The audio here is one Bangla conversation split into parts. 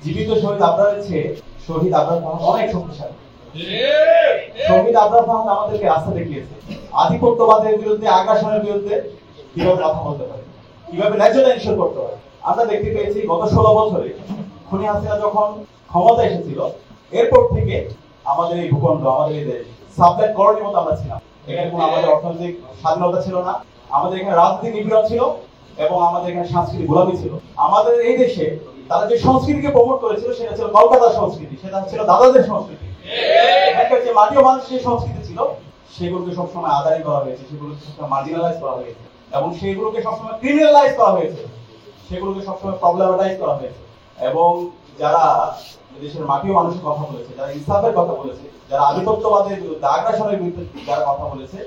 জীবিত শহীদ আবরারের চেয়ে শহীদ আবরার ফাহাদ অনেক শক্তিশালী। শহীদ আবরার ফাহাদ আমাদেরকে রাস্তা দেখিয়েছে আধিপত্যবাদের বিরুদ্ধে, আগ্রাসনের বিরুদ্ধে কিভাবে কথা বলতে পারে, কিভাবে ন্যায্যতা ইনশিওর করতে হয়। আমরা দেখতে পেয়েছি গত 16 বছরে খুনি হাসিনা যখন ক্ষমতা এসেছিল, এরপর থেকে আমাদের এই ভূখণ্ড, আমাদের এই দেশ সাবলেট কলোনির মতো আমরা ছিলাম। এখানে কোনো আমাদের অর্থনৈতিক স্বাধীনতা ছিল না, আমাদের এখানে রাজনৈতিক নিপীড়ন ছিল এবং আমাদের এখানে সাংস্কৃতিক গোলামি ছিল। আমাদের এই দেশে তারা যে সংস্কৃতিকে প্রমোট করেছিল সেটা ছিল কলকাতার সংস্কৃতি, সেটা ছিল দাদাদের সংস্কৃতি। এখানকার যে মাটি ও মানুষের যে সংস্কৃতি ছিল সেগুলোকে সবসময় আদায় করা হয়েছে, সেগুলোকে সবসময় মার্জিনালাইজ করা হয়েছে এবং সেগুলোকে সবসময় ক্রিমিনালাইজ করা হয়েছে, সেগুলোকে সবসময় প্রবলেমাটাইজ করা হয়েছে। এবং যারা দেশের মাটি ও মানুষের কথা বলেছে, যারা ইনসাফের কথা বলেছে, যারা আধিপত্যবাদের বিরুদ্ধে, আগ্রাসনের বিরুদ্ধে যারা কথা বলেছে,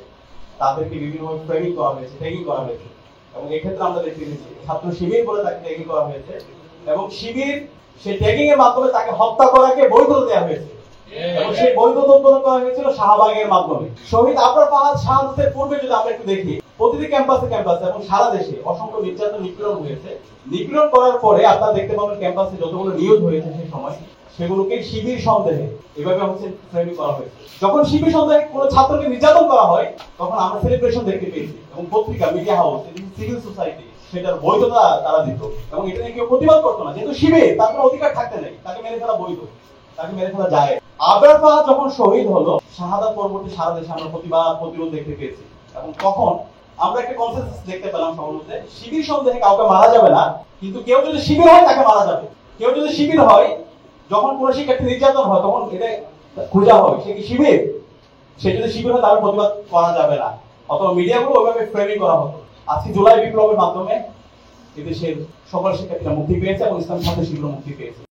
তাদেরকে বিভিন্নভাবে ফ্রেমিং করা হয়েছে, ট্যাগিং করা হয়েছে। এবং এক্ষেত্রে আমরা দেখতে পেয়েছি ছাত্র শিবির বলে তাকে ট্যাগিং করা হয়েছে এবং শিবির সেই ট্যাগিং এর মাধ্যমে তাকে হত্যা করাকে বৈধতা দেওয়া হয়েছে এবং সেই বৈধতা উদ্বোধন করা হয়েছিল শাহবাগের মাধ্যমে। শহীদ আবরার ফাহাদ শাহাদাতের পূর্বে যদি আমরা একটু দেখি, প্রতিটি ক্যাম্পাসে এবং সারা দেশে অসংখ্য নির্যাতন, নিপীড়ন হয়েছে। নিপীড়ন করার পরে আপনারা দেখতে পাবেন ক্যাম্পাসে যতগুলো নিয়োগ হয়েছে সেই সময় সেগুলোকে শিবির সন্দেহে এভাবে হচ্ছে ফ্রেমিং করা হয়েছে। যখন শিবির সন্দেহে কোনো ছাত্রকে নির্যাতন করা হয় তখন আমরা সেলিব্রেশন দেখতে পেয়েছি এবং পত্রিকা, মিডিয়া হাউস, সিভিল সোসাইটি সেটার বৈধতা তারা দিত এবং এটা নিয়ে কেউ প্রতিবাদ করতো না, যেহেতু শিবির তার কোনো অধিকার থাকতে নেই, তাকে মেরে ফেলা বৈধ, তাকে মেরে ফেলা যায়। আবরার ফাহাদ যখন শহীদ হলো, শাহাদাত পরবর্তী সারা দেশে আমরা প্রতিবাদ, প্রতিরোধ দেখতে পেয়েছি এবং তখন আমরা একটা কনসেনসাস দেখতে পেলাম সবার মধ্যে, শিবির সন্দেহে কাউকে মারা যাবে না, কিন্তু কেউ যদি শিবির হয় তাকে মারা যাবে। কেউ যদি শিবির হয়, যখন কোনো শিক্ষার্থী নির্যাতন হয় তখন এটা খোঁজা হয় সে কি শিবির, সে যদি শিবির হয় তাহলে প্রতিবাদ করা যাবে না, অথবা মিডিয়াগুলো ওইভাবে ফ্রেমিং করা হতো। আজকে জুলাই বিপ্লবের মাধ্যমে এদেশের সকল শিক্ষার্থীরা মুক্তি পেয়েছে এবং ইসলাম ছাত্র শিবিরও মুক্তি পেয়েছে।